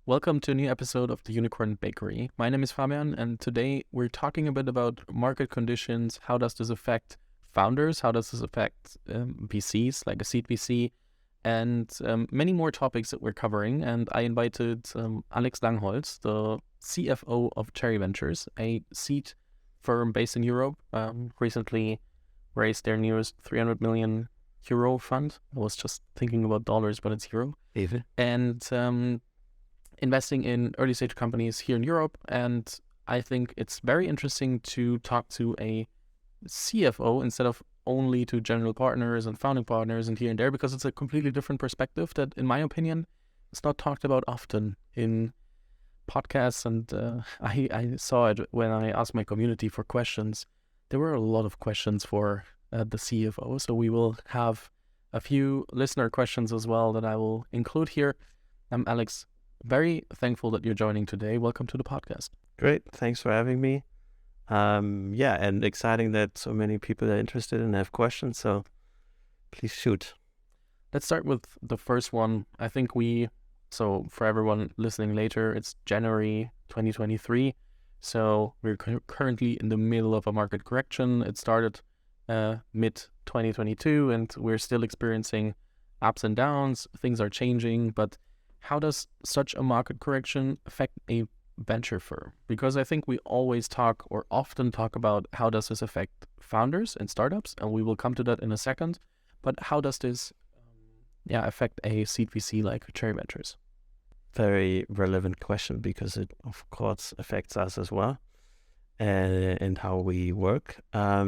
Welcome to a new episode of the Unicorn Bakery. My name is Fabian, and today we're talking a bit about market conditions. How does this affect founders? How does this affect VCs, like a seed VC, and many more topics that we're covering. And I invited Alex Langholz, the CFO of Cherry Ventures, a seed firm based in Europe, recently raised their newest 300 million euro fund. I was just thinking about dollars, but it's euro. Even. And investing in early stage companies here in Europe. And I think it's very interesting to talk to a CFO instead of only to general partners and founding partners and here and there, because it's a completely different perspective that, in my opinion, is not talked about often in podcasts. And I saw it when I asked my community for questions. There were a lot of questions for the CFO. So we will have a few listener questions as well that I will include here. Alex, very thankful that you're joining today. Welcome to the podcast. Great. Thanks for having me. And exciting that so many people are interested and have questions. So please shoot. Let's start with the first one. I think so for everyone listening later, it's January 2023. So we're currently in the middle of a market correction. It started mid 2022 and we're still experiencing ups and downs. Things are changing, but how does such a market correction affect a venture firm? Because I think we always often talk about how does this affect founders and startups, and we will come to that in a second. But how does this affect a seed VC like Cherry Ventures? Very relevant question because it, of course, affects us as well and how we work. I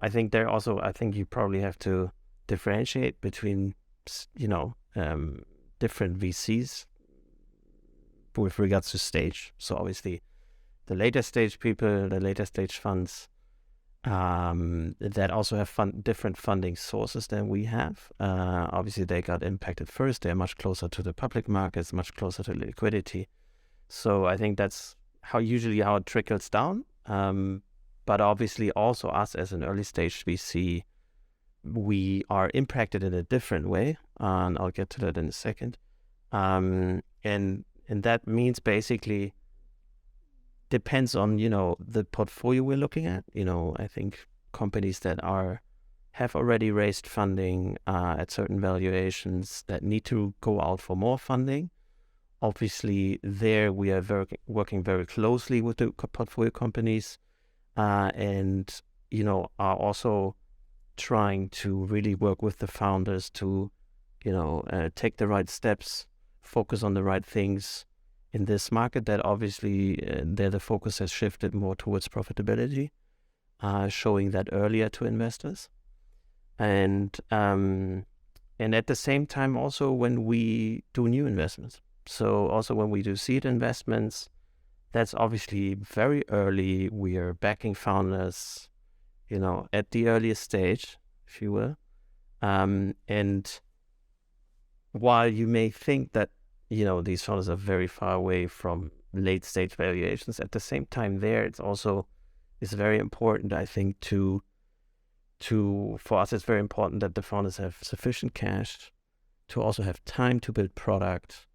think I think you probably have to differentiate between, different VCs with regards to stage. So obviously the later stage people, the later stage funds that also have different funding sources than we have. Obviously they got impacted first. They're much closer to the public markets, much closer to liquidity. So I think that's how it trickles down. But obviously also us as an early stage VC, we are impacted in a different way, and I'll get to that in a second. And that means basically depends on, the portfolio we're looking at. I think companies that have already raised funding at certain valuations that need to go out for more funding. Obviously, there we are working very closely with the portfolio companies and are also trying to really work with the founders to, take the right steps, focus on the right things in this market that obviously there the focus has shifted more towards profitability, showing that earlier to investors. And at the same time also when we do new investments. So also when we do seed investments, that's obviously very early. We are backing founders at the earliest stage, if you will. And while you may think that, these founders are very far away from late stage valuations, at the same time it's very important, I think, for us, it's very important that the founders have sufficient cash to also have time to build product,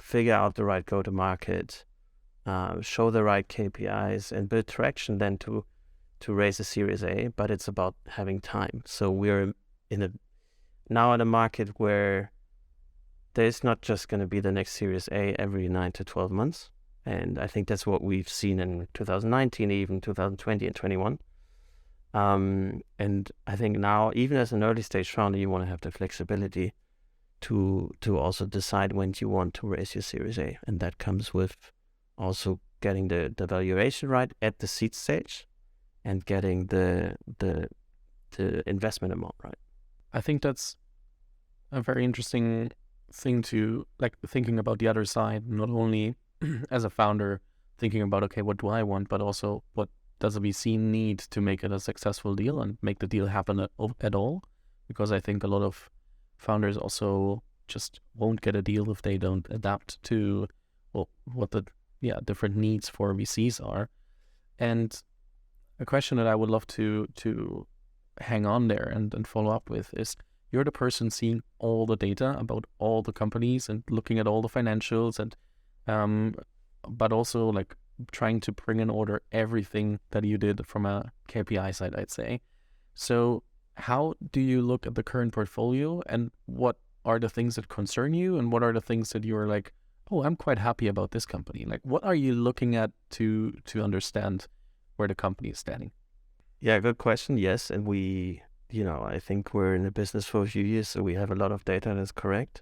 figure out the right go-to-market, show the right KPIs and build traction then to raise a Series A, but it's about having time. So we're now in a market where there's not just going to be the next Series A every 9 to 12 months. And I think that's what we've seen in 2019, even 2020 and 21. And I think now, even as an early stage founder, you want to have the flexibility to also decide when you want to raise your Series A. And that comes with also getting the valuation right at the seed stage and getting the investment amount right. I think that's a very interesting thing to thinking about the other side, not only as a founder thinking about, okay, what do I want, but also what does a VC need to make it a successful deal and make the deal happen at all? Because I think a lot of founders also just won't get a deal if they don't adapt to what the different needs for VCs are. And a question that I would love to hang on there and follow up with is, you're the person seeing all the data about all the companies and looking at all the financials and but also like trying to bring in order everything that you did from a KPI side, I'd say. So how do you look at the current portfolio, and what are the things that concern you, and what are the things that you're like, oh, I'm quite happy about this company? Like, what are you looking at to understand where the company is standing? Yeah, good question. Yes, and we, I think we're in the business for a few years, so we have a lot of data that's correct.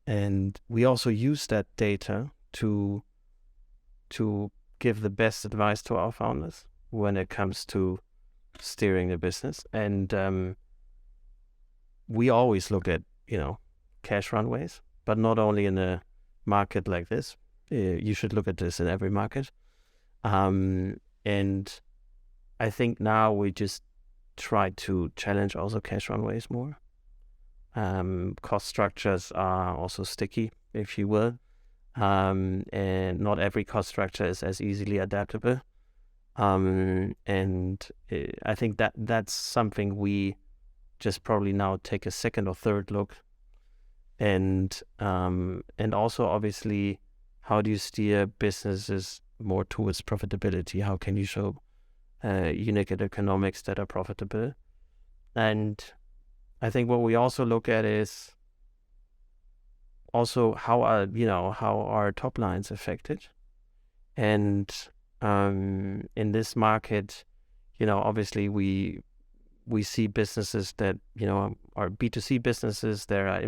And we also use that data to give the best advice to our founders when it comes to steering the business. And we always look at, cash runways, but not only in a market like this. You should look at this in every market. And I think now we just try to challenge also cash runways more. Cost structures are also sticky, if you will. And not every cost structure is as easily adaptable. And I think that's something we just probably now take a second or third look. And also obviously, how do you steer businesses more towards profitability? How can you show unit economics that are profitable? And I think what we also look at is also how are top lines affected? And in this market, obviously we see businesses that are B2C businesses that are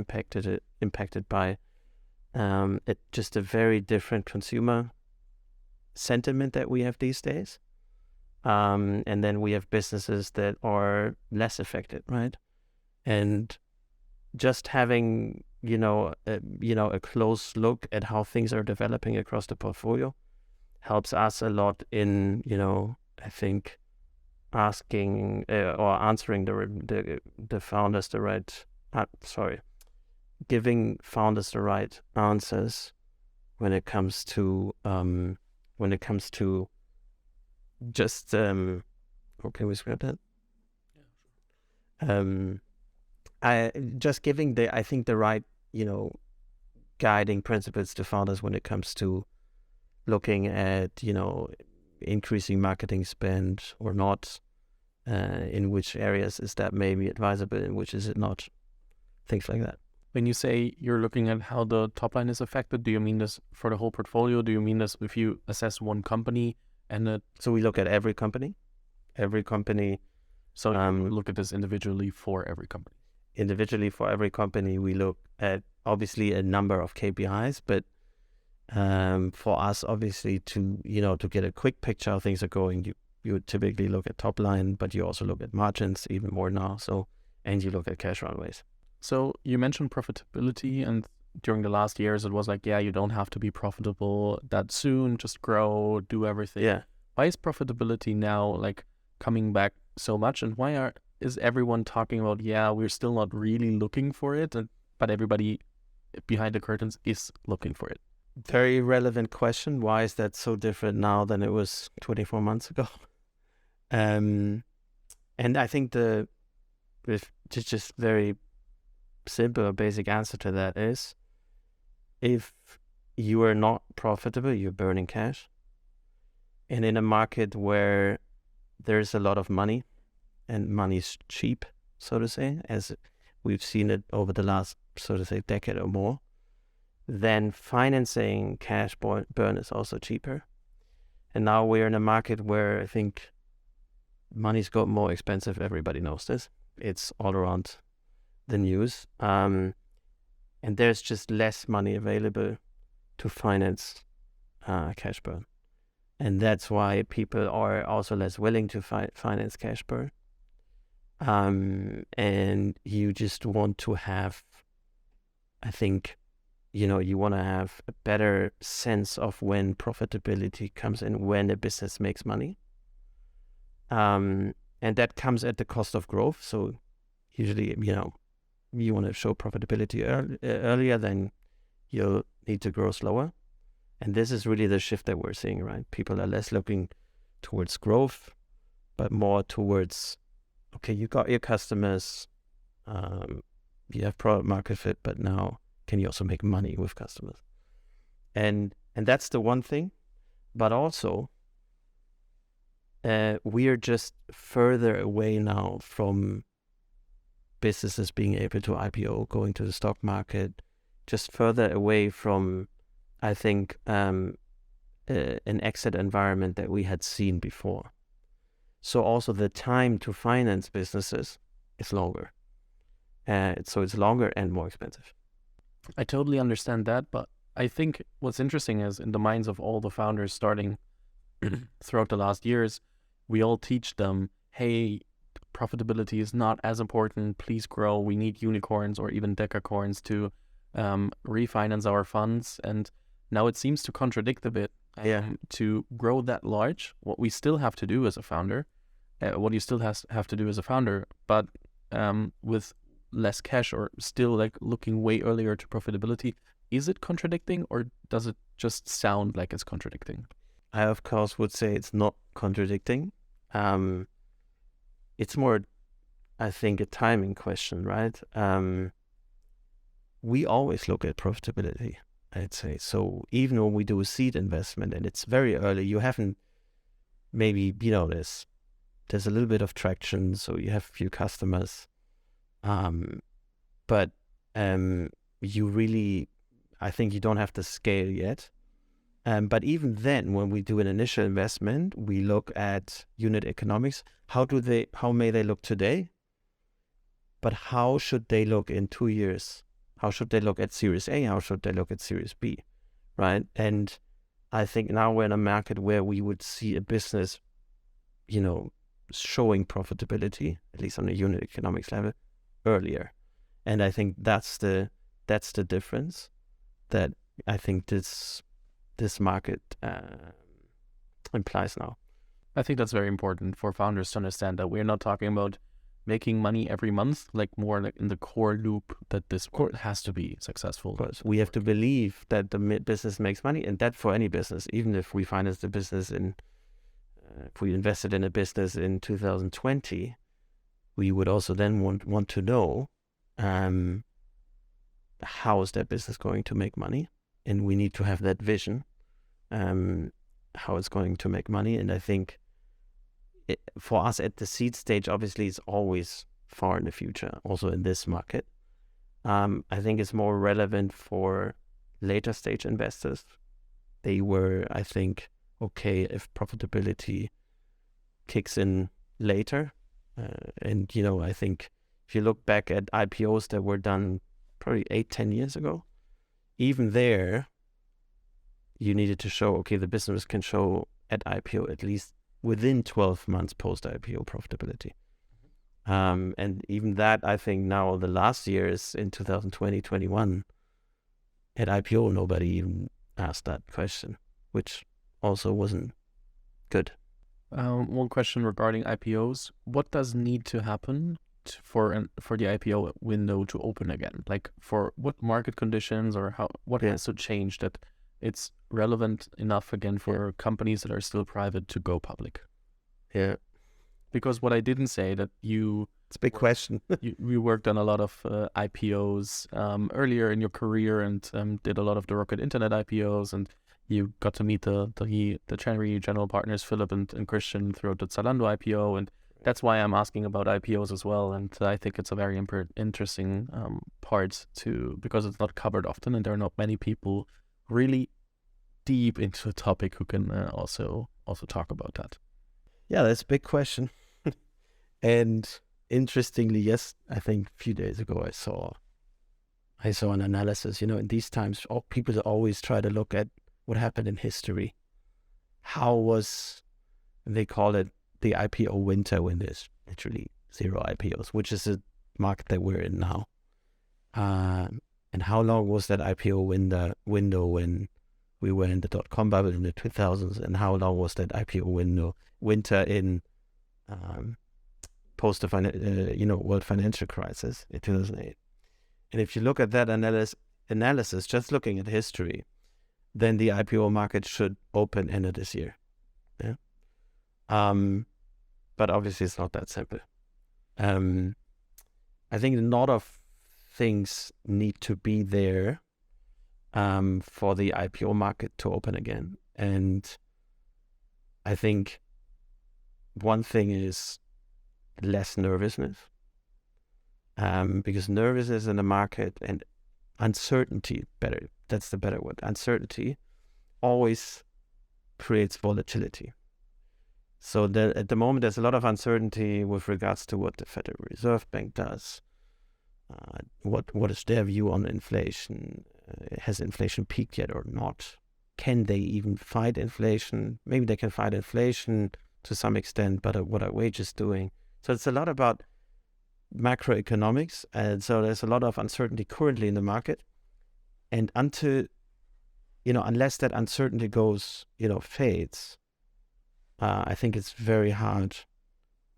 impacted by just a very different consumer sentiment that we have these days. And then we have businesses that are less affected, right? And just having a close look at how things are developing across the portfolio helps us a lot in I think asking or answering the founders the right giving founders the right answers when it comes to just how can we describe that? I just giving the right guiding principles to founders when it comes to looking at increasing marketing spend or not, in which areas is that maybe advisable, in which is it not, things like that. When you say you're looking at how the top line is affected, do you mean this for the whole portfolio? Do you mean this if you assess one company and so we look at every company. So look at this individually for every company. Individually for every company, we look at obviously a number of KPIs, but for us, obviously, to get a quick picture how things are going, you would typically look at top line, but you also look at margins even more now. So, and you look at cash runways. So you mentioned profitability, and during the last years, it was like, yeah, you don't have to be profitable that soon. Just grow, do everything. Yeah. Why is profitability now like coming back so much, and why is everyone talking about, yeah, we're still not really looking for it, but everybody behind the curtains is looking for it? Very relevant question. Why is that so different now than it was 24 months ago? And I think just very simple, basic answer to that is, if you are not profitable, you're burning cash. And in a market where there's a lot of money, and money's cheap, so to say, as we've seen it over the last, so to say, decade or more, then financing cash burn is also cheaper. And now we're in a market where I think money's got more expensive. Everybody knows this. It's all around the news. And there's just less money available to finance cash burn. And that's why people are also less willing to finance cash burn. And you just want to have, I think, you want to have a better sense of when profitability comes in, when a business makes money. And that comes at the cost of growth. So usually, you want to show profitability earlier, then you'll need to grow slower. And this is really the shift that we're seeing, right? People are less looking towards growth, but more towards, okay, you got your customers, You have product market fit, but now can you also make money with customers? And that's the one thing. But also, we are just further away now from businesses being able to IPO, going to the stock market, just further away from, I think, an exit environment that we had seen before. So also the time to finance businesses is longer. So it's longer and more expensive. I totally understand that, but I think what's interesting is in the minds of all the founders starting throughout the last years, we all teach them, hey, profitability is not as important. Please grow. We need unicorns or even decacorns to refinance our funds. And now it seems to contradict a bit. To grow that large, what we still have to do as a founder, what you still have to do as a founder, but with less cash or still like looking way earlier to profitability, is it contradicting or does it just sound like it's contradicting? I, of course, would say it's not contradicting. It's more, I think, a timing question, right? We always look at profitability, I'd say. So even when we do a seed investment and it's very early, you haven't maybe, there's a little bit of traction, so you have a few customers. But you really, I think you don't have the scale yet. But even then, when we do an initial investment, we look at unit economics. How may they look today? But how should they look in 2 years? How should they look at Series A? How should they look at Series B? Right? And I think now we're in a market where we would see a business, showing profitability, at least on a unit economics level, earlier. And I think that's the difference that I think this market implies now. I think that's very important for founders to understand that we're not talking about making money every month, like more like in the core loop that this has to be successful. Of course, we have to believe that the business makes money, and that for any business, even if we finance the business if we invested in a business in 2020, we would also then want to know how is that business going to make money, and we need to have that vision, how it's going to make money. And I think for us at the seed stage, obviously it's always far in the future, also in this market. I think it's more relevant for later stage investors. They were, I think, okay if profitability kicks in later. And, I think if you look back at IPOs that were done probably 8-10 years ago, even there, you needed to show, okay, the business can show at IPO at least within 12 months post-IPO profitability. And even that, I think now the last years in 2020, 21, at IPO, nobody even asked that question, which also wasn't good. One question regarding IPOs. What does need to happen for the IPO window to open again? Like for what market conditions or what has to change that it's relevant enough again for companies that are still private to go public? Yeah. Because what I didn't say that it's a big question. you worked on a lot of IPOs earlier in your career and did a lot of the Rocket Internet IPOs, and you got to meet the January general partners, Philip and Christian, throughout the Zalando IPO, and that's why I'm asking about IPOs as well. And I think it's a very interesting part because it's not covered often, and there are not many people really deep into the topic who can also talk about that. Yeah, that's a big question. And interestingly, yes, I think a few days ago I saw an analysis. In these times, people always try to look at what happened in history. They call it the IPO winter, when there's literally 0 IPOs, which is a market that we're in now. And how long was that IPO window when we were in the dot-com bubble in the 2000s, and how long was that IPO winter in post the world financial crisis in 2008. And if you look at that analysis, just looking at history, then the IPO market should open end of this year. Yeah. But obviously it's not that simple. I think a lot of things need to be there for the IPO market to open again. And I think one thing is less nervousness, because nervousness in the market and uncertainty, that's the better word, uncertainty always creates volatility. So at the moment, there's a lot of uncertainty with regards to what the Federal Reserve Bank does. What is their view on inflation? Has inflation peaked yet or not? Can they even fight inflation? Maybe they can fight inflation to some extent, but what are wages doing? So it's a lot about macroeconomics, and so there's a lot of uncertainty currently in the market. And unless that uncertainty fades, I think it's very hard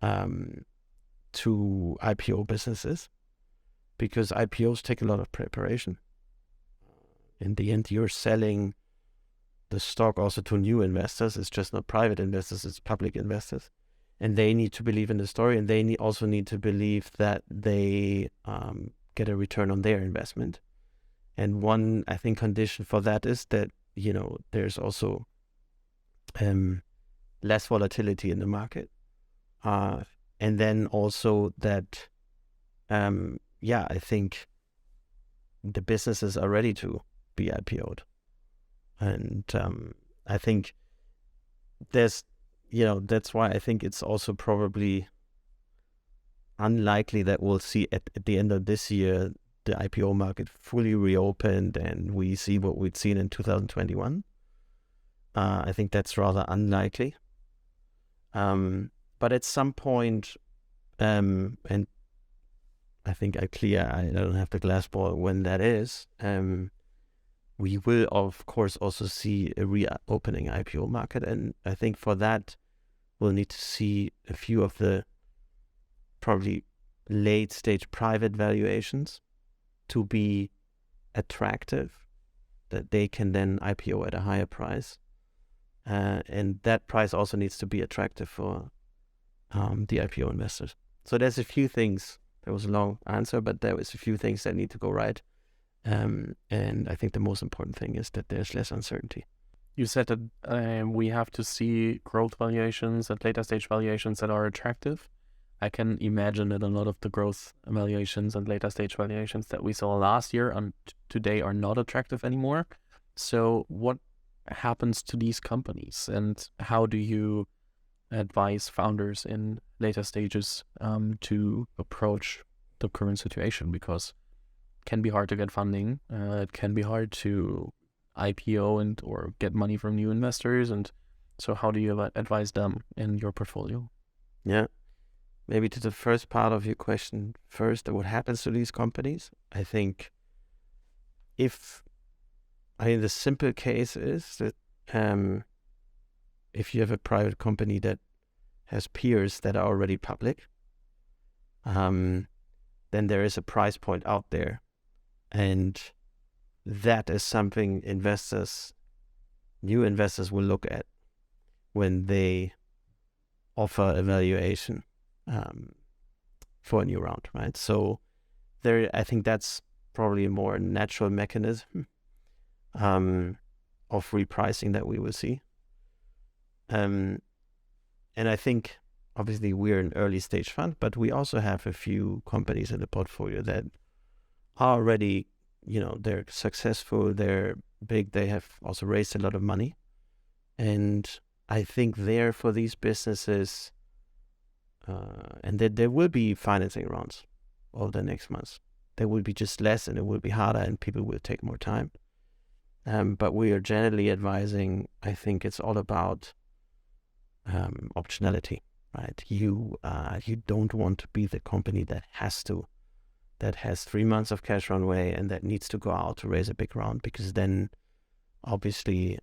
to IPO businesses, because IPOs take a lot of preparation. In the end, you're selling the stock also to new investors. It's just not private investors, it's public investors. And they need to believe in the story, and they also need to believe that they get a return on their investment. And one, I think, condition for that is that, there's also less volatility in the market. And then also that, I think the businesses are ready to be IPO'd. And I think that's why I think it's also probably unlikely that we'll see at the end of this year the IPO market fully reopened and we see what we'd seen in 2021. I think that's rather unlikely. But at some point, and I think I don't have the glass ball when that is, we will, of course, also see a reopening IPO market. And I think for that, we'll need to see a few of the probably late-stage private valuations to be attractive, that they can then IPO at a higher price. And that price also needs to be attractive for the IPO investors. So there's a few things. There was a long answer, but there was a few things that need to go right. And I think the most important thing is that there's less uncertainty. You said that we have to see growth valuations and later stage valuations that are attractive. I can imagine that a lot of the growth valuations and later stage valuations that we saw last year and today are not attractive anymore. So what happens to these companies, and how do you advise founders in later stages to approach the current situation? Because it can be hard to get funding. It can be hard to IPO or get money from new investors. And so how do you advise them in your portfolio? Yeah. Maybe to the first part of your question first, what happens to these companies? I think the simple case is that if you have a private company that has peers that are already public, then there is a price point out there. And that is something new investors will look at when they offer a valuation for a new round, right? So I think that's probably a more natural mechanism of repricing that we will see. And I think obviously we're an early stage fund, but we also have a few companies in the portfolio that are already, they're successful, they're big, they have also raised a lot of money. And I think for these businesses, and that there will be financing rounds over the next months. There will be just less, and it will be harder, and people will take more time. But we are generally advising, I think it's all about optionality, right? You don't want to be the company that has 3 months of cash runway and that needs to go out to raise a big round, because then obviously,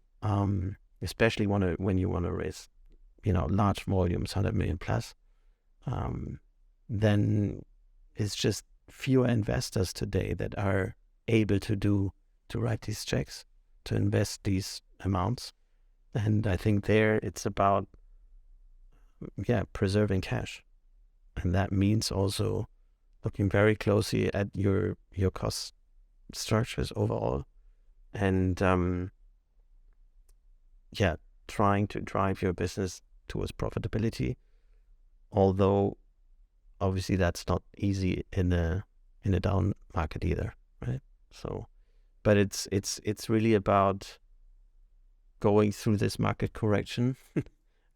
especially when you want to raise, large volumes, 100 million plus, then it's just fewer investors today that are able to write these checks, to invest these amounts. And I think it's about, preserving cash. And that means also looking very closely at your cost structures overall, and trying to drive your business towards profitability. Although obviously that's not easy in a down market either, right? So, but it's really about going through this market correction,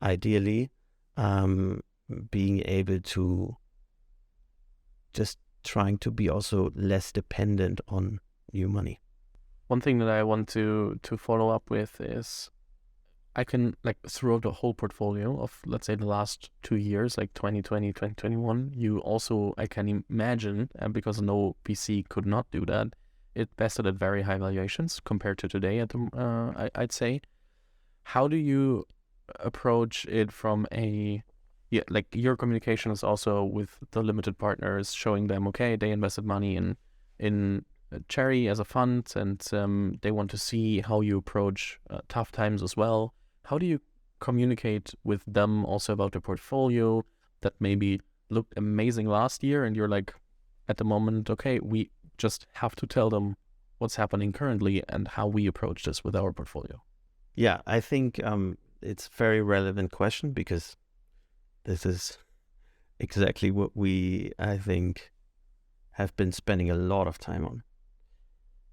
ideally, being able to just trying to be also less dependent on new money. One thing that I want to follow up with is I can, like, throughout the whole portfolio of, let's say, the last 2 years, like 2020, 2021, you also, I can imagine, and because no VC could not do that, it vested at very high valuations compared to today I'd say. How do you approach it from like your communication is also with the limited partners, showing them, okay, they invested money in Cherry as a fund, and they want to see how you approach tough times as well. How do you communicate with them also about the portfolio that maybe looked amazing last year, and you're like, at the moment, okay, we just have to tell them what's happening currently and how we approach this with our portfolio? Yeah, I think it's a very relevant question, because this is exactly what we, I think, have been spending a lot of time on,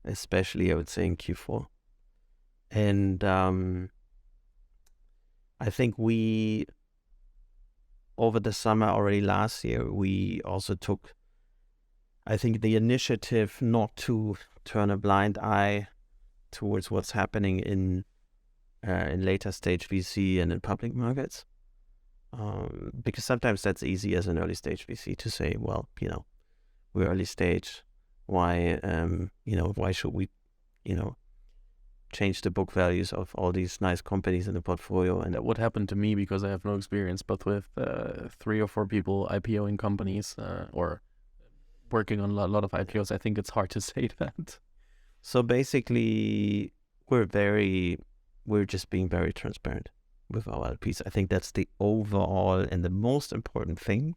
especially I would say in Q4. And I think we, over the summer already last year, we also took, I think, the initiative not to turn a blind eye towards what's happening in later stage VC and in public markets. Because sometimes that's easy as an early stage VC to say, well, we're early stage. Why, why should we, change the book values of all these nice companies in the portfolio? And that would happen to me because I have no experience, but with 3 or 4 people IPOing companies or working on a lot of IPOs, I think it's hard to say that. So basically, we're just being very transparent with our LPs. I think that's the overall and the most important thing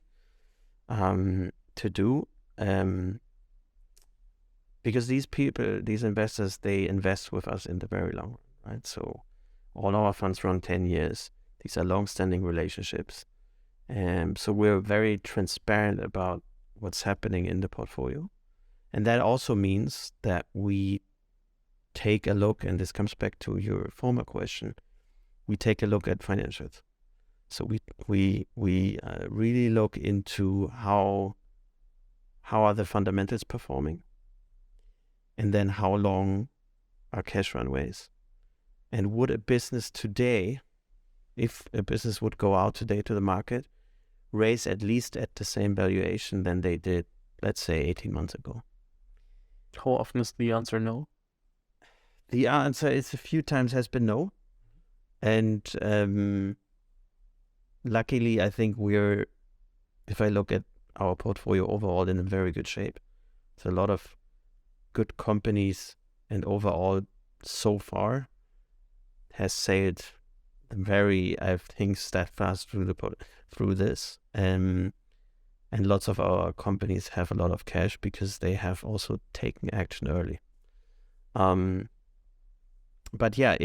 to do. Because these people, these investors, they invest with us in the very long run, right? So all our funds run 10 years. These are long-standing relationships. So we're very transparent about what's happening in the portfolio. And that also means that we take a look, and this comes back to your former question, we take a look at financials. So we really look into how are the fundamentals performing, and then how long are cash runways, and would a business today, if a business would go out today to the market, raise at least at the same valuation than they did, let's say, 18 months ago. How often is the answer no? The answer is a few times has been no. And luckily, I think if I look at our portfolio overall, in a very good shape. It's a lot of good companies, and overall, so far, has sailed very, I think, steadfast through this. And lots of our companies have a lot of cash because they have also taken action early. But yeah,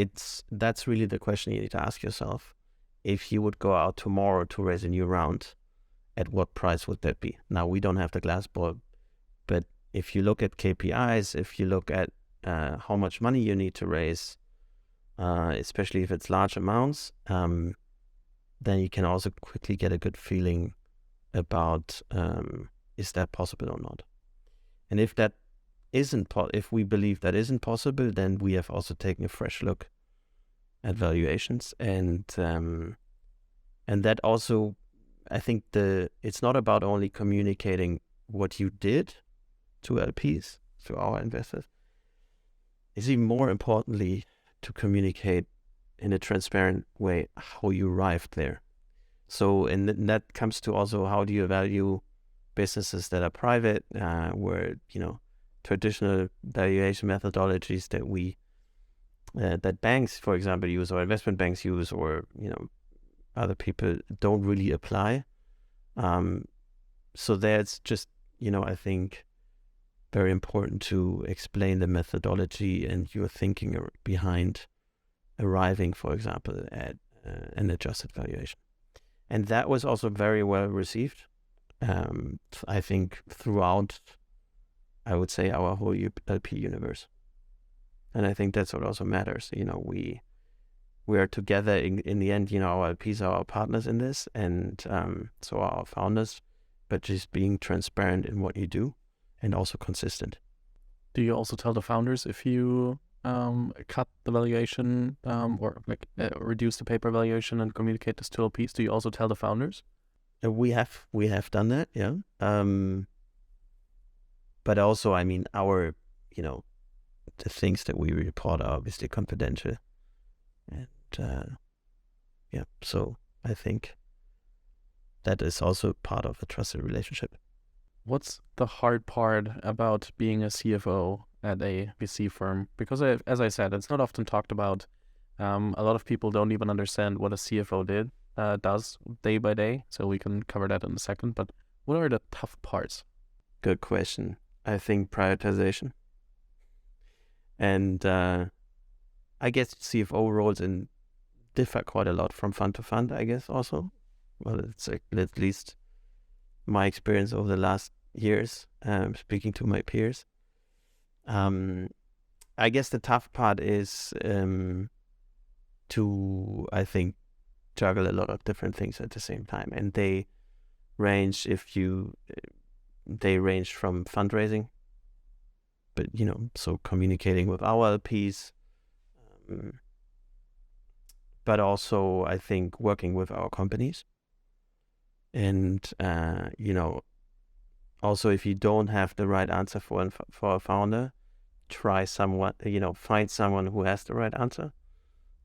that's really the question you need to ask yourself. If you would go out tomorrow to raise a new round, at what price would that be? Now, we don't have the glass ball, but if you look at KPIs, if you look at how much money you need to raise, especially if it's large amounts, then you can also quickly get a good feeling about is that possible or not. And if that if we believe that isn't possible, then we have also taken a fresh look at valuations, and that also, I think it's not about only communicating what you did to LPs, to our investors. It's even more importantly to communicate in a transparent way how you arrived there. So, and that comes to also, how do you value businesses that are private, where, traditional valuation methodologies that banks, for example, use, or investment banks use, or, other people don't really apply. So there's just I think very important to explain the methodology and your thinking behind arriving, for example, at an adjusted valuation. And that was also very well received. I think throughout, I would say, our whole LP universe. And I think that's what also matters. We are together in the end. Our LPs are our partners in this, and so are our founders. But just being transparent in what you do, and also consistent. Do you also tell the founders if you cut the valuation or reduce the paper valuation and communicate this to LPs? Do you also tell the founders? We have done that, yeah. But also, our the things that we report are obviously confidential, and so I think that is also part of a trusted relationship. What's the hard part about being a CFO at a VC firm? Because as I said, it's not often talked about. A lot of people don't even understand what a CFO does day by day. So we can cover that in a second. But what are the tough parts? Good question. I think prioritization. And I guess CFO roles differ quite a lot from fund to fund, I guess, also. Well, it's at least my experience over the last years, speaking to my peers. I guess the tough part is to, I think, juggle a lot of different things at the same time. And they range from fundraising, but, so communicating with our LPs, but also, I think, working with our companies. And, also, if you don't have the right answer for a founder, find someone who has the right answer.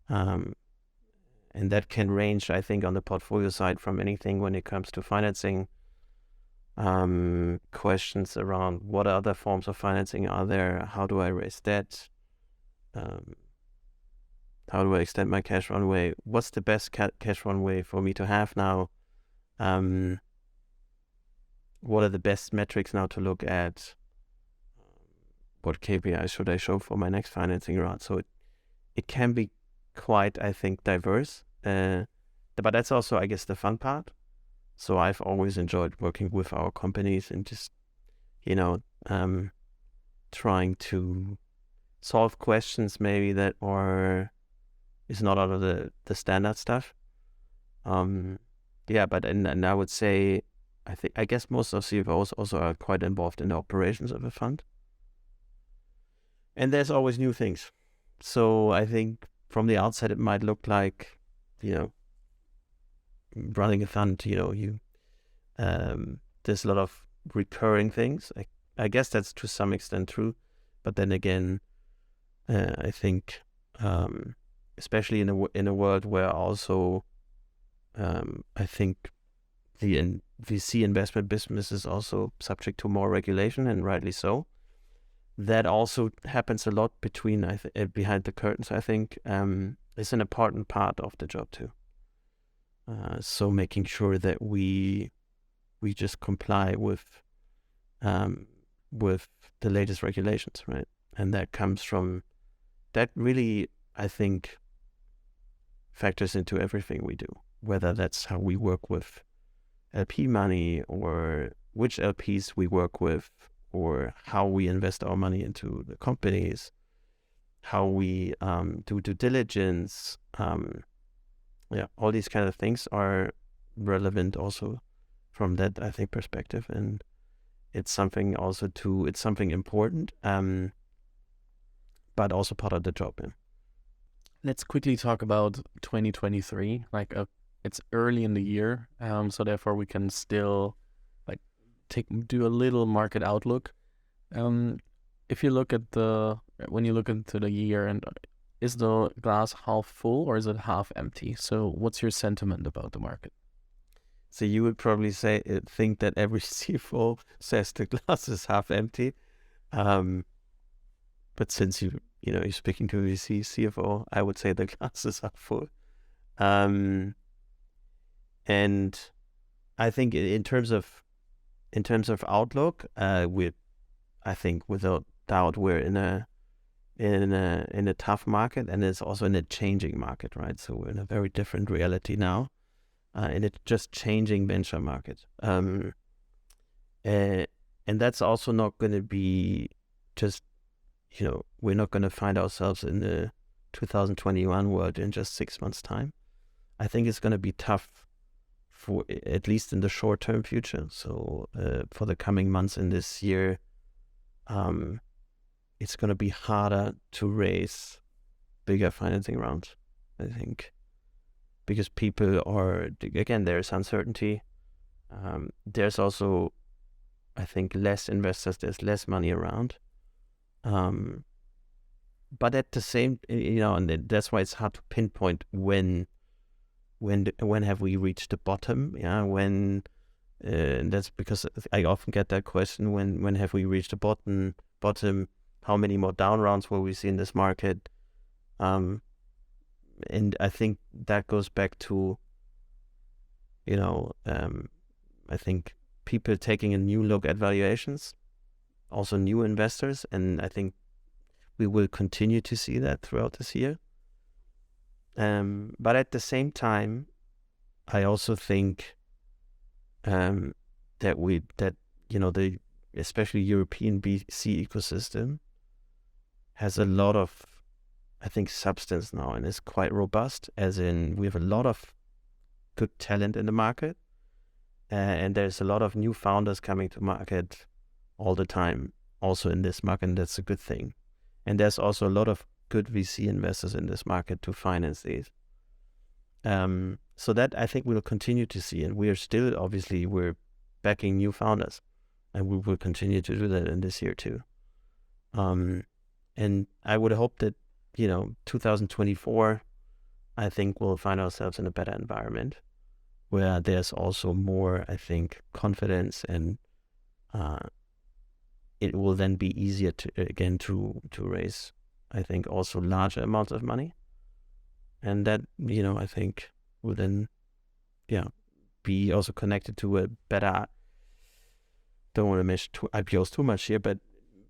And that can range, I think, on the portfolio side from anything when it comes to financing, questions around what other forms of financing are there, how do I raise debt, how do I extend my cash runway, what's the best cash runway for me to have now, what are the best metrics now to look at, what KPIs should I show for my next financing round. So it can be quite, I think, diverse, but that's also, I guess, the fun part. So I've always enjoyed working with our companies and just, trying to solve questions maybe that is not out of the standard stuff. But and I would say, I guess most of CFOs also are quite involved in the operations of a fund. And there's always new things. So I think from the outside, it might look like, running a fund, there's a lot of recurring things. I guess that's to some extent true. But then again, I think, especially in a world where also, I think the VC investment business is also subject to more regulation, and rightly so. That also happens a lot behind the curtains, I think, is an important part of the job too. So making sure that we just comply with the latest regulations, right? And that really, I think, factors into everything we do, whether that's how we work with LP money, or which LPs we work with, or how we invest our money into the companies, how we do due diligence. All these kind of things are relevant also from that, I think, perspective. And it's something it's something important, but also part of the job. Yeah. Let's quickly talk about 2023. It's early in the year, so therefore we can still do a little market outlook. If you look when you look into the year, and is the glass half full or is it half empty? So what's your sentiment about the market? So you would probably think that every CFO says the glass is half empty, but since you're speaking to a CFO, I would say the glass is half full. And I think in terms of in terms of outlook, I think without doubt we're in a tough market, and it's also in a changing market, right? So we're in a very different reality now, in a just changing venture market. And that's also not going to be just, we're not going to find ourselves in the 2021 world in just 6 months' time. I think it's going to be tough for at least in the short-term future. So for the coming months in this year, it's going to be harder to raise bigger financing rounds, I think, because people are, again, there's uncertainty. There's also, I think, less investors, there's less money around. But at the same, and that's why it's hard to pinpoint when have we reached the bottom? Yeah, when, that's because I often get that question, when have we reached the bottom? How many more down rounds will we see in this market? And I think that goes back to, I think people taking a new look at valuations, also new investors, and I think we will continue to see that throughout this year. But at the same time, I also think that the especially European VC ecosystem has a lot of, I think, substance now, and is quite robust, as in we have a lot of good talent in the market, and there's a lot of new founders coming to market all the time, also in this market, and that's a good thing. And there's also a lot of good VC investors in this market to finance these. So that I think we'll continue to see, and we're backing new founders, and we will continue to do that in this year too. And I would hope that 2024, I think we'll find ourselves in a better environment where there's also more, I think, confidence, and it will then be easier to raise, I think, also larger amounts of money. And that, I think will then, be also connected to a better, don't want to mention IPOs too much here, but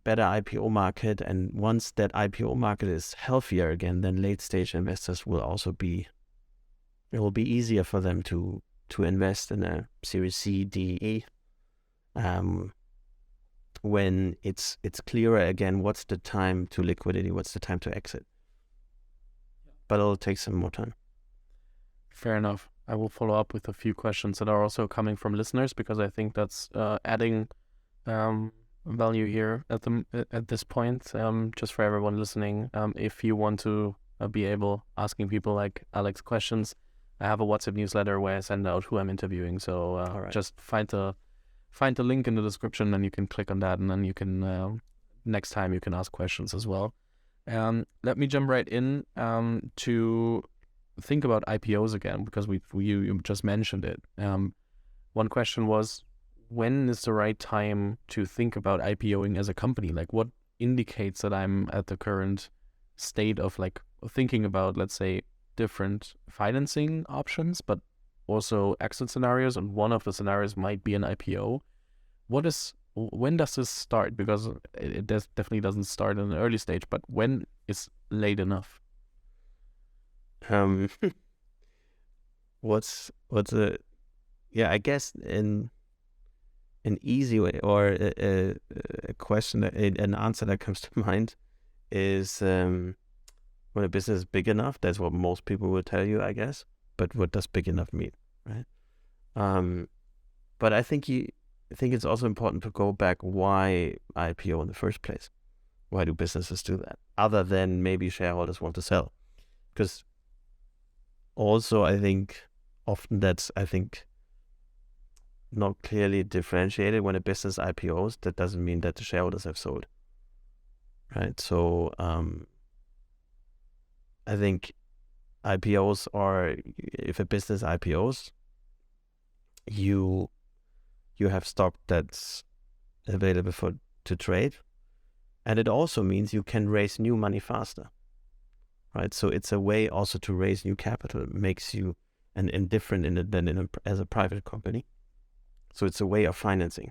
better IPO market. And once that IPO market is healthier again, then late stage investors will also it will be easier for them to invest in a Series C, D, E, when it's clearer again, what's the time to liquidity, what's the time to exit. But it'll take some more time. Fair enough. I will follow up with a few questions that are also coming from listeners, because I think that's adding value here at this point. Just for everyone listening, if you want to be asking people like Alex questions, I have a WhatsApp newsletter where I send out who I'm interviewing. So right. Just find the link in the description, and you can click on that, and then you can next time you can ask questions as well. Let me jump right in to think about IPOs again, because you just mentioned it. One question was, when is the right time to think about IPOing as a company? Like, what indicates that I'm at the current state of like thinking about, let's say, different financing options, but also exit scenarios, and one of the scenarios might be an IPO. When does this start? Because it definitely doesn't start in an early stage, but when is late enough? I guess an easy way, or a question, an answer that comes to mind is when a business is big enough. That's what most people will tell you, I guess. But what does big enough mean, right? But I think it's also important to go back, why IPO in the first place? Why do businesses do that? Other than maybe shareholders want to sell. Because also I think often that's, not clearly differentiated. When a business IPOs, that doesn't mean that the shareholders have sold, right? So I think IPOs are, if a business IPOs, you have stock that's available to trade, and it also means you can raise new money faster, right? So it's a way also to raise new capital. It makes you different as a private company. So it's a way of financing.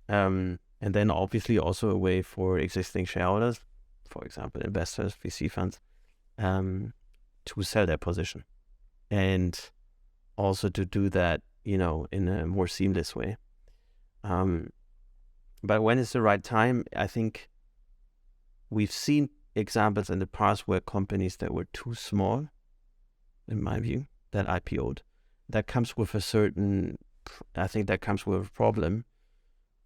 And then obviously also a way for existing shareholders, for example, investors, VC funds, to sell their position, and also to do that, in a more seamless way. But when is the right time? I think we've seen examples in the past where companies that were too small, in my view, that IPO'd. That comes with I think that comes with a problem,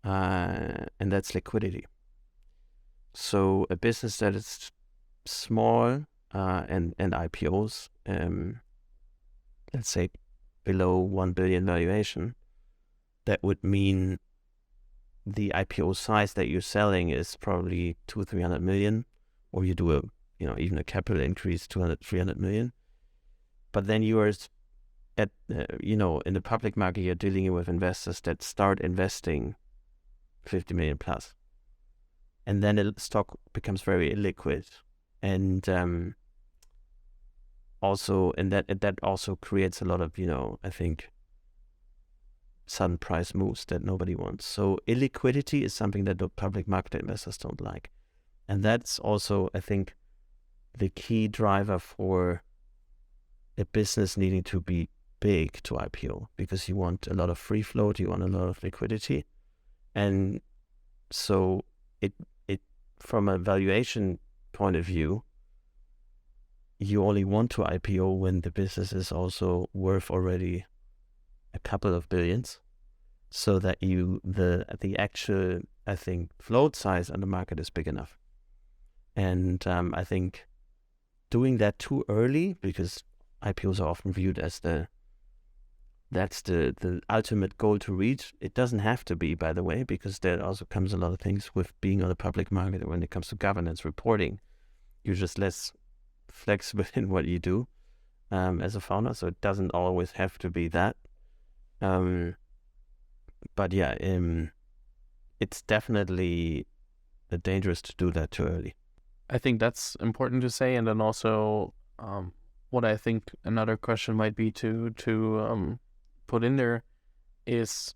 and that's liquidity. So a business that is small and IPOs, let's say below 1 billion valuation, that would mean the IPO size that you're selling is probably 200-300 million, or you do even a capital increase 200-300 million. But then you are in the public market, you're dealing with investors that start investing 50 million plus, and then the stock becomes very illiquid, and that also creates a lot of I think sudden price moves that nobody wants. So illiquidity is something that the public market investors don't like, and that's also, I think, the key driver for a business needing to be big to IPO, because you want a lot of free float, you want a lot of liquidity, and so it from a valuation point of view, you only want to IPO when the business is also worth already a couple of billions, so that the actual, I think, float size on the market is big enough. And I think doing that too early, because IPOs are often viewed as that's the ultimate goal to reach. It doesn't have to be, by the way, because there also comes a lot of things with being on the public market. When it comes to governance reporting, you're just less flexible in what you do as a founder, so it doesn't always have to be that. But yeah, it's definitely dangerous to do that too early. I think that's important to say. And then also, what I think another question might be to put in there is,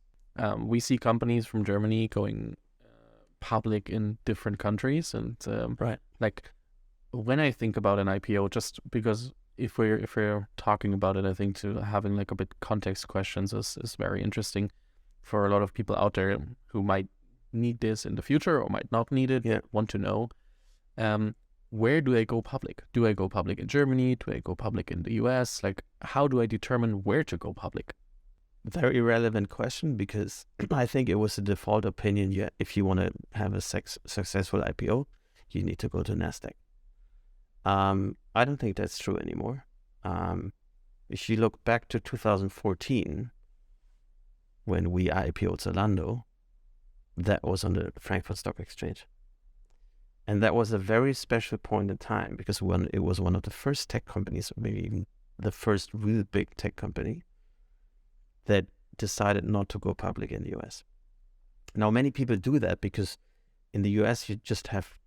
we see companies from Germany going public in different countries, and Right. like when I think about an IPO, just because if we're talking about it, I think to having like a bit context questions is very interesting for a lot of people out there who might need this in the future or might not need it. Yeah. Want to know, where do I go public? Do I go public in Germany? Do I go public in the US? Like, how do I determine where to go public? Very relevant question, because I think it was the default opinion. Yeah, if you want to have a successful IPO, you need to go to NASDAQ. I don't think that's true anymore. If you look back to 2014, when we IPO'd Zalando, that was on the Frankfurt Stock Exchange. And that was a very special point in time, because it was one of the first tech companies, maybe even the first real big tech company, that decided not to go public in the US. Now, many people do that because in the US, you just have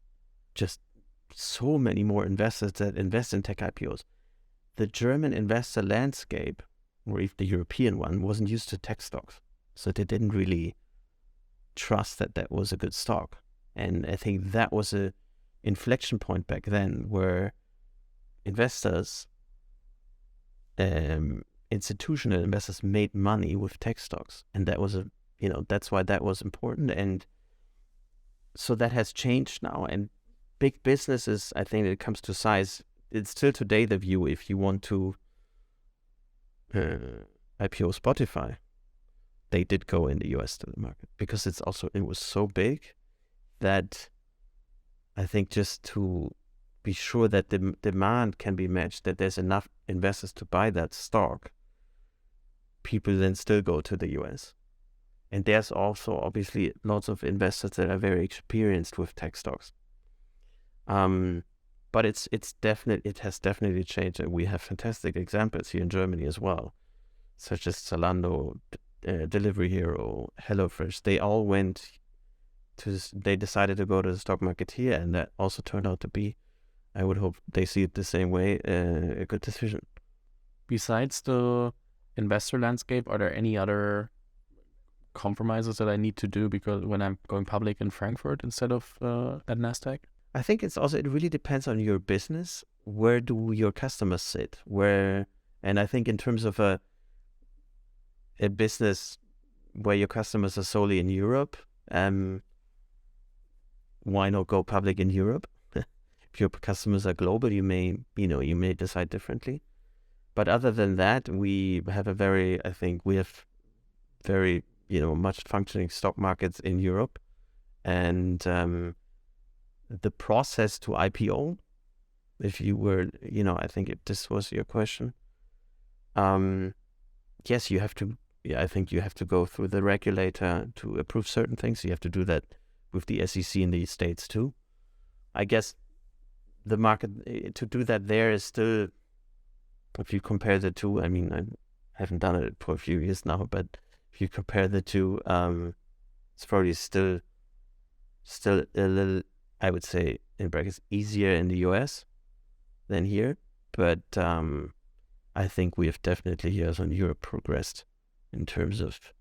so many more investors that invest in tech IPOs. The German investor landscape, or even the European one, wasn't used to tech stocks. So they didn't really trust that was a good stock. And I think that was a inflection point back then, where investors, institutional investors, made money with tech stocks. And that was that's why that was important. And so that has changed now. And big businesses, I think, when it comes to size, it's still today the view, if you want to IPO Spotify, they did go in the US to the market, because it was so big that I think, just to be sure that the demand can be matched, that there's enough investors to buy that stock, people then still go to the US. And there's also obviously lots of investors that are very experienced with tech stocks. But it has definitely changed, and we have fantastic examples here in Germany as well, such as Zalando, Delivery Hero, HelloFresh. They decided to go to the stock market here, and that also turned out to be, I would hope they see it the same way, a good decision. Besides the investor landscape, are there any other compromises that I need to do because when I'm going public in Frankfurt instead of at Nasdaq? I think it really depends on your business. Where do your customers sit? And I think in terms of a business where your customers are solely in Europe, why not go public in Europe? If your customers are global, you may decide differently. But other than that, we have very much functioning stock markets in Europe, and the process to IPO, if you were, I think if this was your question, yes, you have to. Yeah, I think you have to go through the regulator to approve certain things. You have to do that with the SEC in the States too. I guess the market to do that there is still, if you compare the two, I mean, I haven't done it for a few years now, but if you compare the two, it's probably still a little, I would say, in brackets, easier in the US than here. But I think we have definitely here in Europe progressed in terms of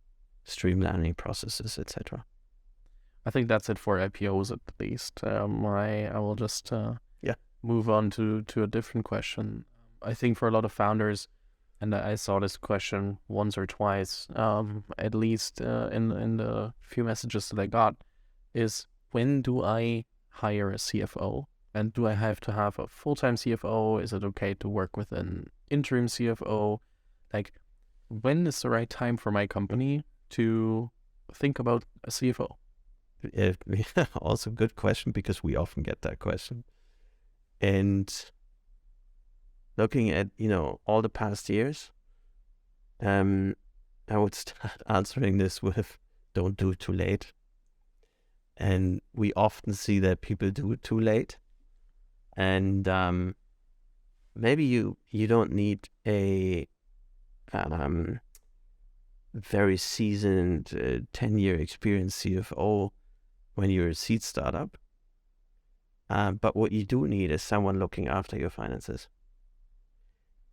streamlining processes, etc. I think that's it for IPOs at least. I will just move on to a different question. I think for a lot of founders, and I saw this question once or twice, at least in the few messages that I got, is when do I hire a CFO? And do I have to have a full-time CFO? Is it okay to work with an interim CFO? Like, when is the right time for my company to think about a CFO? Also a good question, because we often get that question. And looking at, all the past years, I would start answering this with, don't do it too late. And we often see that people do it too late. And maybe you don't need a very seasoned 10-year experienced CFO when you're a seed startup. But what you do need is someone looking after your finances.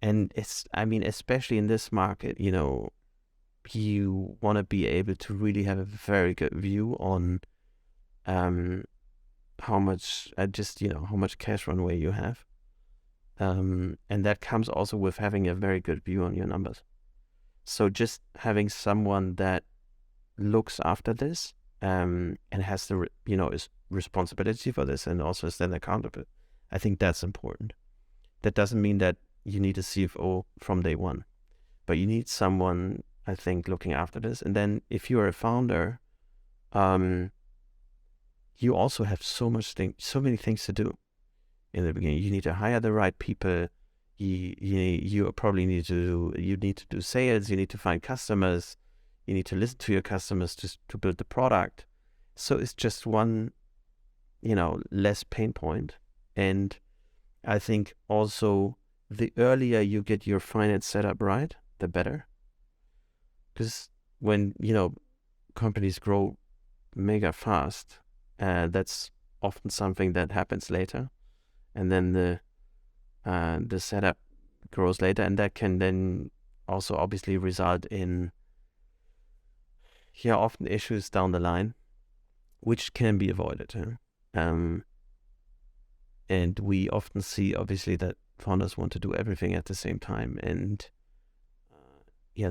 And especially in this market, you want to be able to really have a very good view on how much cash runway you have. And that comes also with having a very good view on your numbers. So just having someone that looks after this and has the is responsibility for this and also is then accountable, I think that's important. That doesn't mean that you need a CFO from day one, but you need someone, I think, looking after this. And then if you're a founder, you also have so many things to do in the beginning. You need to hire the right people. You probably need to do sales. You need to find customers. You need to listen to your customers to build the product. So it's just one, less pain point. And I think also the earlier you get your finance set up right, the better. Because when, companies grow mega fast, that's often something that happens later. And then the setup grows later, and that can then also obviously result in often issues down the line, which can be avoided. And we often see obviously that founders want to do everything at the same time. And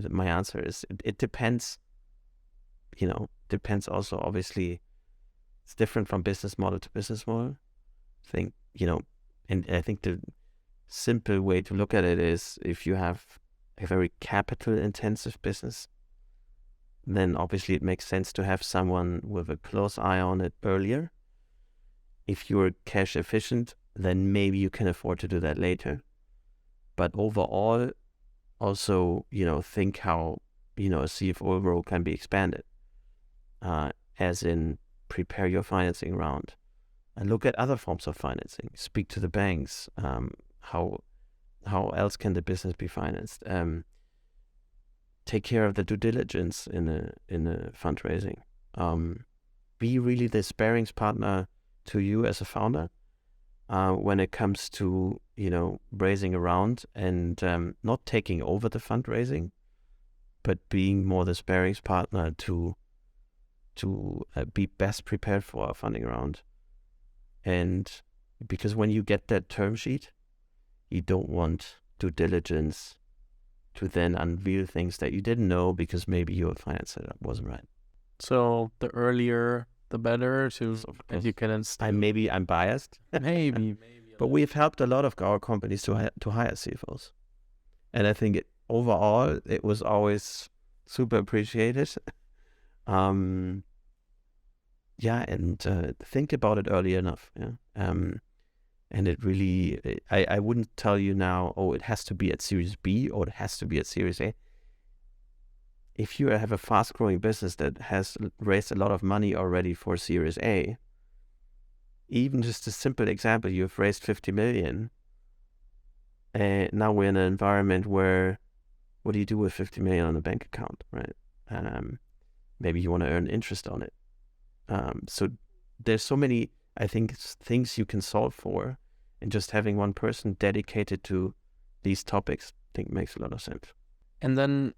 my answer is it depends. Depends also obviously. It's different from business model to business model. I think, and I think the simple way to look at it is if you have a very capital intensive business, then obviously it makes sense to have someone with a close eye on it earlier. If you're cash efficient, then maybe you can afford to do that later. But overall, also, think how, a CFO role can be expanded, as in prepare your financing round and look at other forms of financing, speak to the banks, how else can the business be financed, take care of the due diligence in a fundraising, be really the sparings partner to you as a founder when it comes to raising a round and not taking over the fundraising, but being more the sparings partner to be best prepared for a funding round. And because when you get that term sheet, you don't want due diligence to then unveil things that you didn't know because maybe your finance setup wasn't right. So the earlier, the better, so you can instill. Maybe I'm biased, maybe. But we've helped a lot of our companies to hire CFOs. And I think overall, it was always super appreciated. And think about it early enough. Yeah. And it really, I wouldn't tell you now, oh, it has to be at Series B or it has to be at Series A. If you have a fast-growing business that has raised a lot of money already for Series A, even just a simple example, you've raised 50 million. Now we're in an environment where, what do you do with 50 million on a bank account, right? Maybe you want to earn interest on it. So there's so many, I think, things you can solve for, and just having one person dedicated to these topics, I think makes a lot of sense. And then,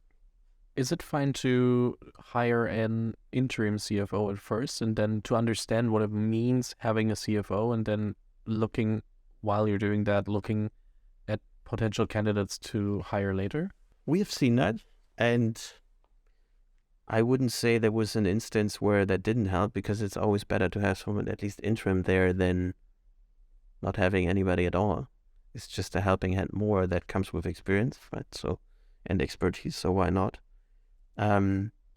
is it fine to hire an interim CFO at first, and then to understand what it means having a CFO, and then while you're doing that, looking at potential candidates to hire later? We have seen that, and I wouldn't say there was an instance where that didn't help, because it's always better to have someone at least interim there than not having anybody at all. It's just a helping hand more that comes with experience, right? So, and expertise, so why not?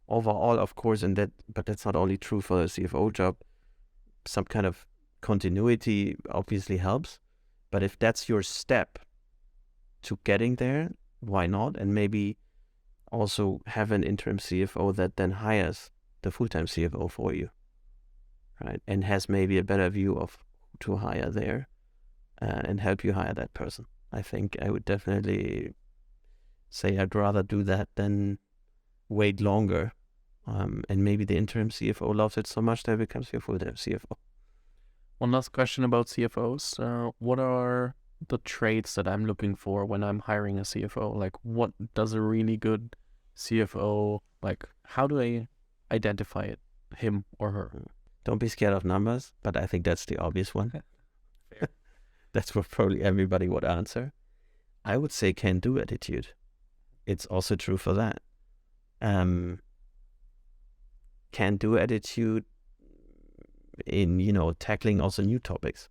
Overall, of course, but that's not only true for the CFO job. Some kind of continuity obviously helps, but if that's your step to getting there, why not? And maybe also have an interim CFO that then hires the full-time CFO for you, right? And has maybe a better view of who to hire there, and help you hire that person. I think I would definitely say I'd rather do that than wait longer. And maybe the interim CFO loves it so much that it becomes your full-time CFO. One last question about CFOs. What are the traits that I'm looking for when I'm hiring a CFO? Like, what does a really good CFO, like, how do I identify it, him or her? Don't be scared of numbers, but I think that's the obvious one. Fair. That's what probably everybody would answer. I would say can-do attitude. It's also true for that. Can-do attitude in, tackling also new topics.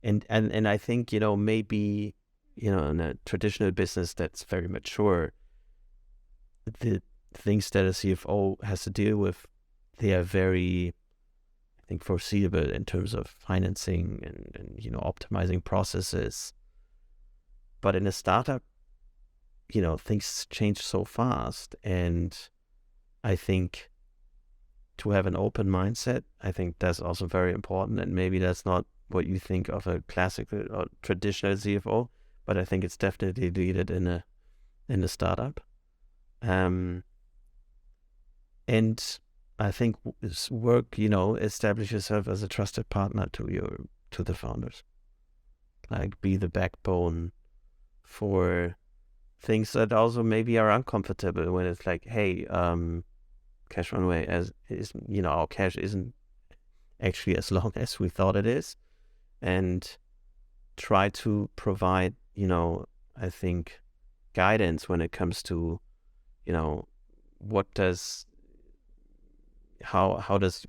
And I think, maybe, in a traditional business that's very mature, the things that a CFO has to deal with, they are very, I think, foreseeable in terms of financing and optimizing processes. But in a startup, things change so fast. And I think to have an open mindset, I think that's also very important. And maybe that's not what you think of a classical or traditional CFO, but I think it's definitely needed in a startup. And I think establish yourself as a trusted partner to the founders. Like, be the backbone for things that also maybe are uncomfortable, when it's like, hey, cash runway our cash isn't actually as long as we thought it is, and try to provide, I think, guidance when it comes to, how does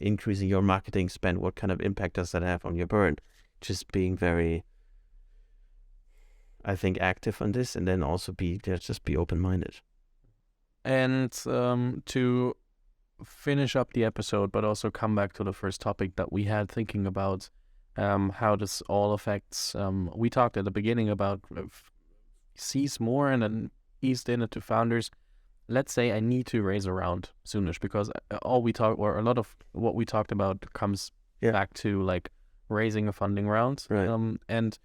increasing your marketing spend, what kind of impact does that have on your burn? Just being very, I think, active on this, and then also be open-minded. And to finish up the episode, but also come back to the first topic that we had, thinking about how this all affects, we talked at the beginning about sees more and then eased in it to founders. Let's say I need to raise a round soonish, because a lot of what we talked about comes back to like raising a funding round. Right. And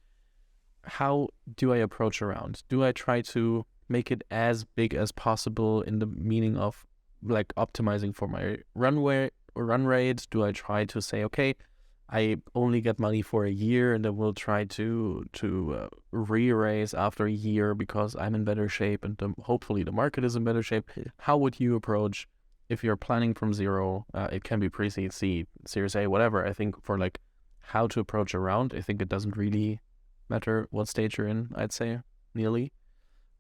how do I approach a round? Do I try to make it as big as possible in the meaning of like optimizing for my run rate? Do I try to say, okay, I only get money for a year and then we'll try to re-raise after a year because I'm in better shape and hopefully the market is in better shape. How would you approach if you're planning from zero? It can be pre-seed, seed, Series A, whatever. I think for like how to approach a round, I think it doesn't really matter what stage you're in, I'd say, nearly.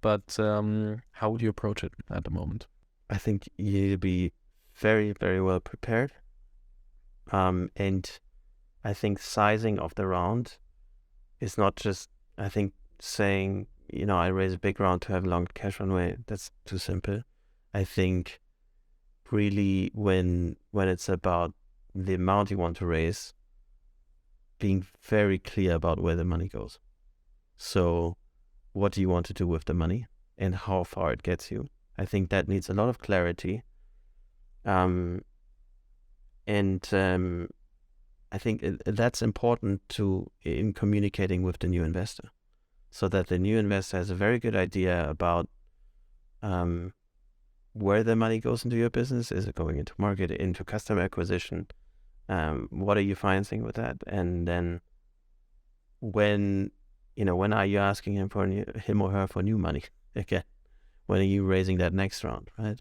But how would you approach it at the moment? I think you need to be very, very well prepared. And I think sizing of the round is not just, I think, saying, I raise a big round to have a long cash runway. That's too simple. I think really when it's about the amount you want to raise, being very clear about where the money goes. So what do you want to do with the money and how far it gets you? I think that needs a lot of clarity. And I think that's important in communicating with the new investor, so that the new investor has a very good idea about where the money goes into your business. Is it going into market, into customer acquisition? What are you financing with that? And then when are you asking him or her for new money again? When are you raising that next round, right?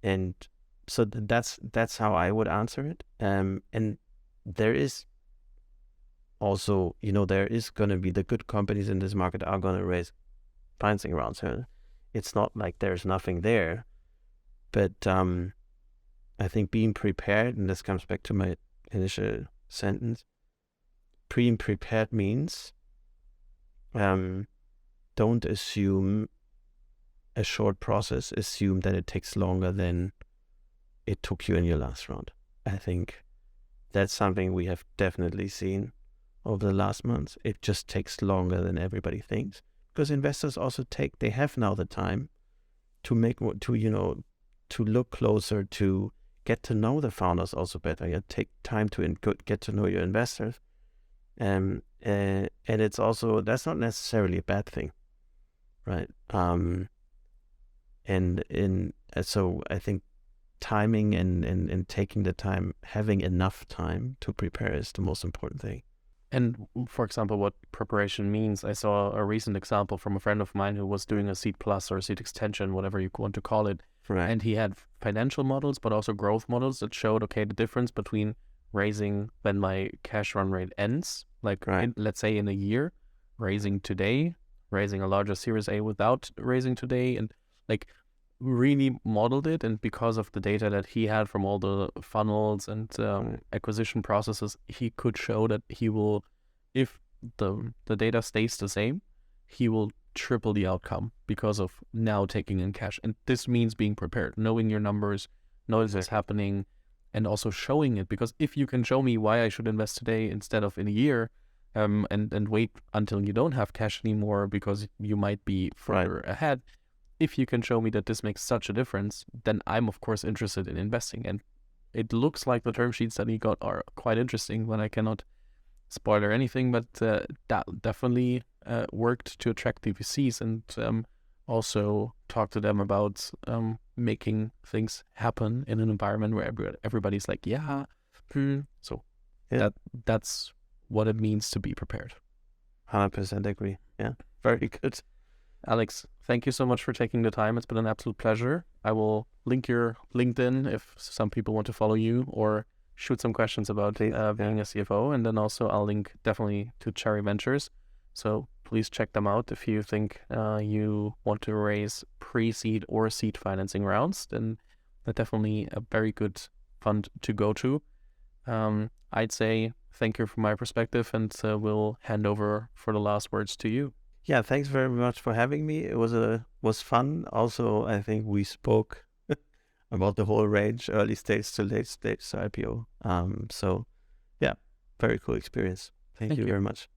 And so that's how I would answer it. And there is also, there is going to be the good companies in this market are going to raise financing rounds. So it's not like there's nothing there, but I think being prepared, and this comes back to my initial sentence, being prepared means don't assume a short process, assume that it takes longer than it took you in your last round. I think that's something we have definitely seen over the last months. It just takes longer than everybody thinks, because investors also they have now the time to look closer, to get to know the founders also better. Take time to get to know your investors. And it's also, that's not necessarily a bad thing, right? So I think timing and taking the time, having enough time to prepare is the most important thing. And for example, what preparation means, I saw a recent example from a friend of mine who was doing a seed plus or seed extension, whatever you want to call it. Right. And he had financial models, but also growth models that showed, okay, the difference between raising when my cash run rate ends, like let's say in a year, raising today, raising a larger Series A without raising today, and like really modeled it. And because of the data that he had from all the funnels and acquisition processes, he could show that he will, if the data stays the same, he will triple the outcome because of now taking in cash. And this means being prepared, knowing your numbers, knowing what's happening, and also showing it. Because if you can show me why I should invest today instead of in a year, and wait until you don't have cash anymore because you might be further ahead, if you can show me that this makes such a difference, then I'm of course interested in investing. And it looks like the term sheets that he got are quite interesting, when I cannot spoiler anything, but that definitely worked to attract the VCs and also talk to them about making things happen in an environment where everybody's like, So that's what it means to be prepared. 100% agree. Yeah, very good. Alex, thank you so much for taking the time. It's been an absolute pleasure. I will link your LinkedIn if some people want to follow you or shoot some questions about being a CFO. And then also I'll link definitely to Cherry Ventures. So please check them out if you think you want to raise pre-seed or seed financing rounds. Then they're definitely a very good fund to go to. I'd say thank you from my perspective, and we'll hand over for the last words to you. Yeah, thanks very much for having me. It was fun. Also, I think we spoke about the whole range, early stage to late stage to IPO. So yeah, very cool experience. Thank you very much.